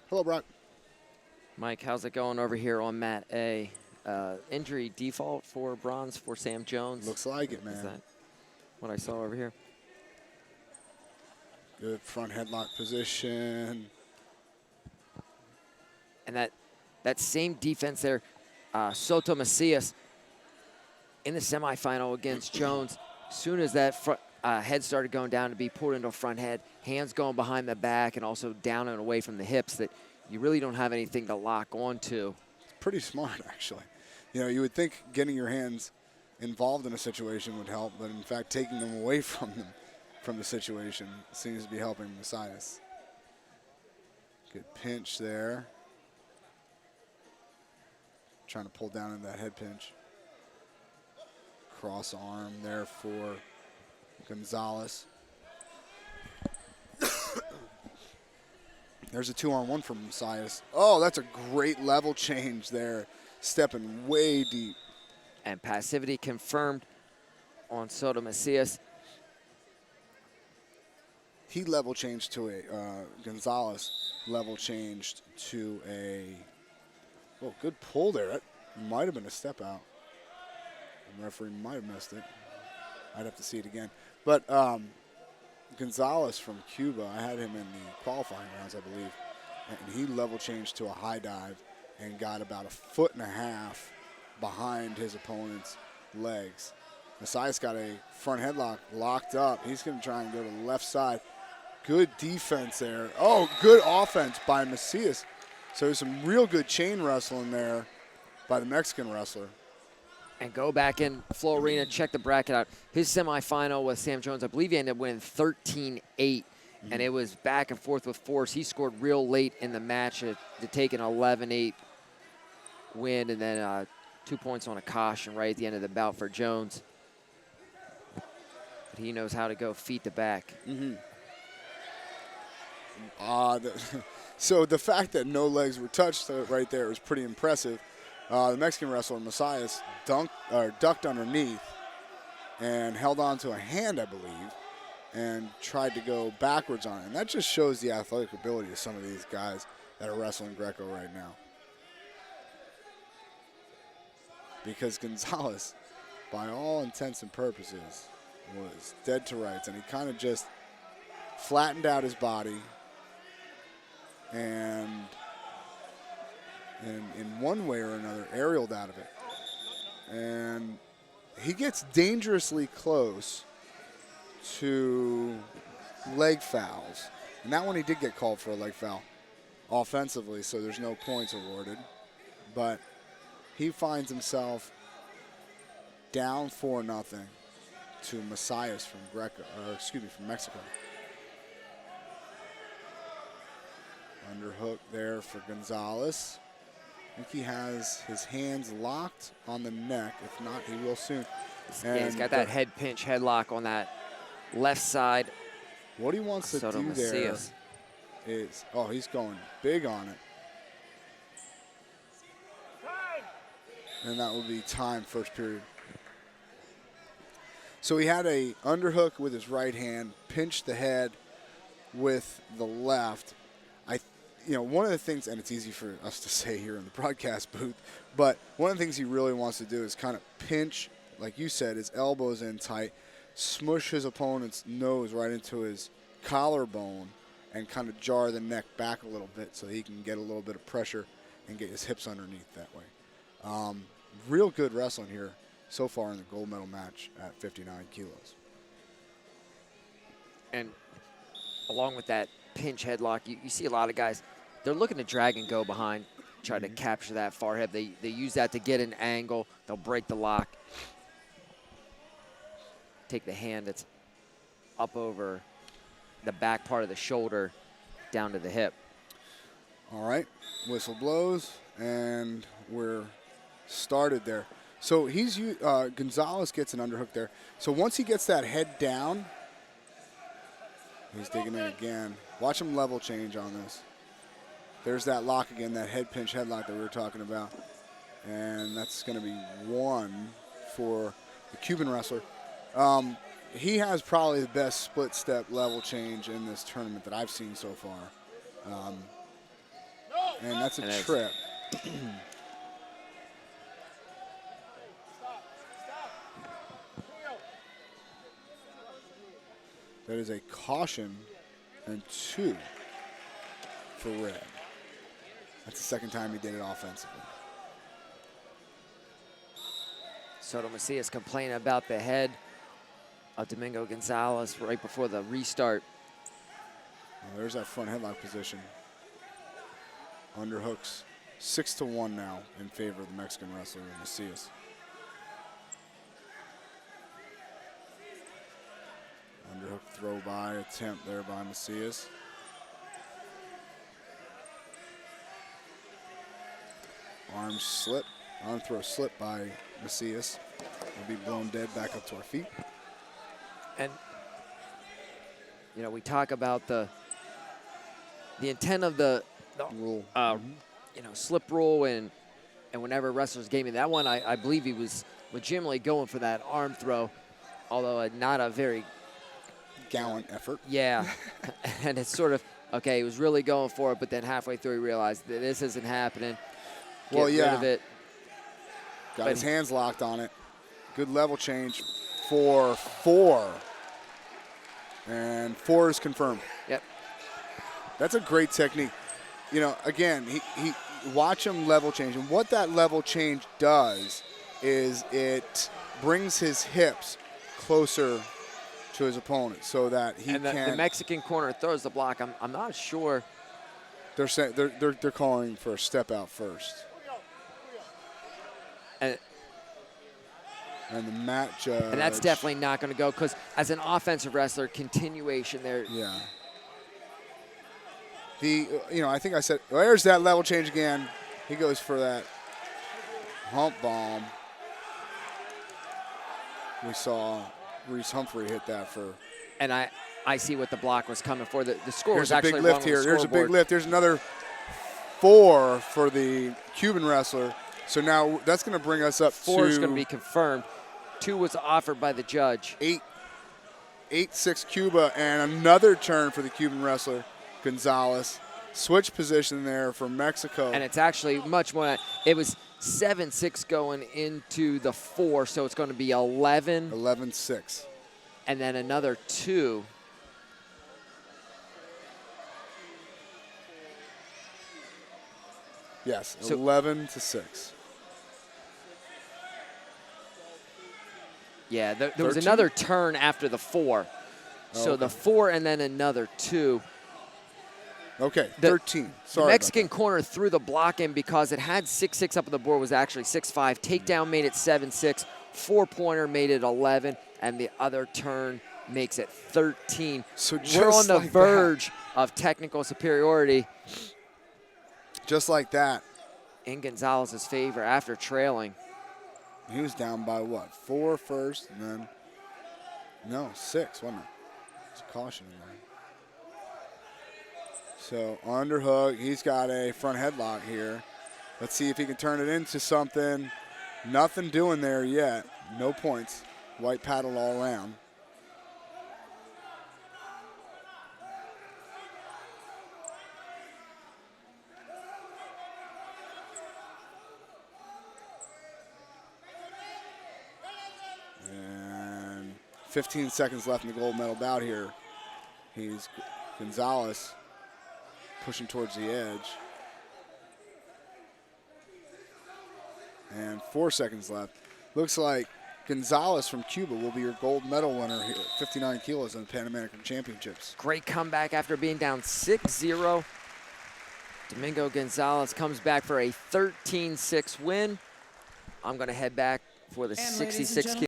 Hello, Brock. Mike, how's it going over here on mat A? Injury default for bronze for Sam Jones. Looks like it, man. Is that what I saw over here? Good front headlock position. And that same defense there, Soto Macias in the semifinal against Jones, as soon as that head started going down to be pulled into a front head, hands going behind the back and also down and away from the hips, that you really don't have anything to lock onto. It's pretty smart, actually. You know, you would think getting your hands involved in a situation would help, but in fact, taking them away from the situation seems to be helping Macias. Good pinch there. Trying to pull down in that head pinch. Cross arm there for Gonzalez. There's a 2-on-1 from Macias. Oh, that's a great level change there. Stepping way deep. And passivity confirmed on Soto Macias. He level changed to a, Gonzalez level changed to a, oh, good pull there. That might have been a step out. The referee might have missed it. I'd have to see it again. But Gonzalez from Cuba, I had him in the qualifying rounds, I believe, and he level changed to a high dive and got about 1.5 feet behind his opponent's legs. Macias got a front headlock locked up. He's going to try and go to the left side. Good defense there. Oh, good offense by Macias. So there's some real good chain wrestling there by the Mexican wrestler. And go back in Flow Arena, check the bracket out. His semifinal with Sam Jones, I believe he ended up winning 13-8, and it was back and forth with force. He scored real late in the match to take an 11-8 win, and then 2 points on a caution right at the end of the bout for Jones. But he knows how to go feet to back. So the fact that no legs were touched right there was pretty impressive. The Mexican wrestler, Macias, ducked underneath and held on to a hand, I believe, and tried to go backwards on it. And that just shows the athletic ability of some of these guys that are wrestling Greco right now. Because Gonzalez, by all intents and purposes, was dead to rights. And he kind of just flattened out his body and in one way or another, aerialed out of it. And he gets dangerously close to leg fouls. And that one he did get called for a leg foul offensively, so there's no points awarded. But he finds himself down 4-0 to Macias from from Mexico. Underhook there for Gonzalez. I think he has his hands locked on the neck. If not, he will soon. Yeah, he's got that head pinch, headlock on that left side. What he wants to do there is, oh, he's going big on it. And that will be time, first period. So he had a underhook with his right hand, pinched the head with the left. You know, one of the things, and it's easy for us to say here in the broadcast booth, but one of the things he really wants to do is kind of pinch, like you said, his elbows in tight, smush his opponent's nose right into his collarbone, and kind of jar the neck back a little bit so he can get a little bit of pressure and get his hips underneath that way. Real good wrestling here so far in the gold medal match at 59 kilos. And along with that pinch headlock, you see a lot of guys, they're looking to drag and go behind, try to capture that far head. They use that to get an angle. They'll break the lock. Take the hand that's up over the back part of the shoulder down to the hip. All right, whistle blows, and we're started there. So Gonzalez gets an underhook there. So once he gets that head down, he's digging in again. Watch him level change on this. There's that lock again, that head pinch headlock that we were talking about. And that's going to be one for the Cuban wrestler. He has probably the best split step level change in this tournament that I've seen so far. And that's a trip. That is a caution and 2 for red. That's the second time he did it offensively. Soto Macias complaining about the head of Domingo Gonzalez right before the restart. Well, there's that front headlock position. Underhooks 6-1 now in favor of the Mexican wrestler Macias. Underhook throw by attempt there by Macias. Arm slip, arm throw slip by Macias. Will be blown dead back up to our feet. And, you know, we talk about the intent of the rule. You know, slip rule, and whenever wrestlers gave me that one, I believe he was legitimately going for that arm throw, although not a very gallant effort. Yeah, and it's sort of, okay, he was really going for it, but then halfway through he realized that this isn't happening. Get rid of it. Got his hands locked on it. Good level change for 4. And 4 is confirmed. Yep. That's a great technique. You know, again, he watch him level change. And what that level change does is it brings his hips closer to his opponent so that he can. The Mexican corner throws the block. I'm not sure. They're saying they're calling for a step out first. And the mat judge. And that's definitely not going to go, because as an offensive wrestler, continuation there. Yeah. You know, I think I said, well, there's that level change again. He goes for that hump bomb. We saw Reese Humphrey hit that for. And I see what the block was coming for. The score was actually a big lift wrong here. on the There's a scoreboard. big lift. There's another 4 for the Cuban wrestler. So now that's going to bring us up 4 is going to be confirmed. 2 was offered by the judge. 8-6 Cuba, and another turn for the Cuban wrestler Gonzalez. Switch position there for Mexico. And it's actually much more. It was 7-6 going into the 4, so it's going to be 11. 11-6. And then another 2. Yes, so 11-6. Yeah, there was another turn after the 4. So the 4 and then another 2. Okay, 13. Sorry. The Mexican corner threw the block in because it had 6-6 up on the board, was actually 6-5. Takedown made it 7-6. 4-pointer made it 11. And the other turn makes it 13. So we're on the verge of technical superiority. Just like that. In Gonzalez's favor after trailing. He was down by what? 4 first, and then, no, 6, wasn't it? It's a caution in there. So underhook, he's got a front headlock here. Let's see if he can turn it into something. Nothing doing there yet. No points. White paddle all around. And 15 seconds left in the gold medal bout here. He's Gonzalez pushing towards the edge. And 4 seconds left. Looks like Gonzalez from Cuba will be your gold medal winner here at 59 kilos in the Pan American Championships. Great comeback after being down 6-0. Domingo Gonzalez comes back for a 13-6 win. I'm going to head back for the 66 kilo.